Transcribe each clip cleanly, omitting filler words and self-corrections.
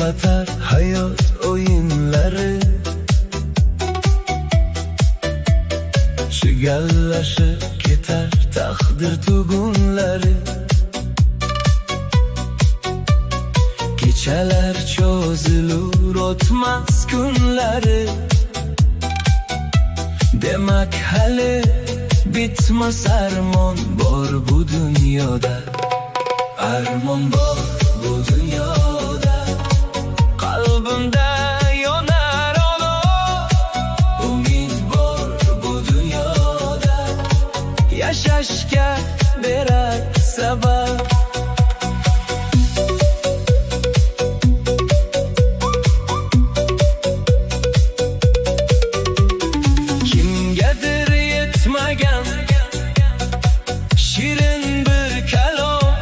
anlatar hayat oyunları. Chigallaşıp ketar takdir tugunları. Kechalar cho'zilur o'tmas kunlari. Demak hali bitmas armon bor bu dunyoda. Armon bor bu dunyoda. Qalbimda yonar olov, umid bor bu dunyoda. Yashashga berar sabab. Kimgadir yetmagan shirin bir kalom,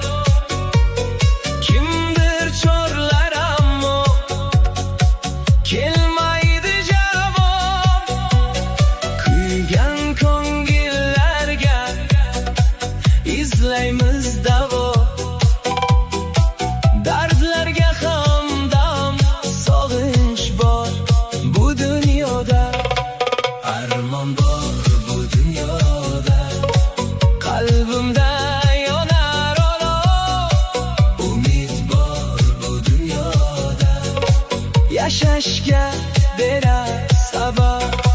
kimdir chorlar ammo kelmaydi javob. Kuygan ko'ngillarga izlaymiz davo. Dardlarga hamdam, sog'inch bor bu dunyoda. Armon bor bu dunyoda. Qalbimda yonar olov, umid bor bu dunyoda. Yashashga berar sabab.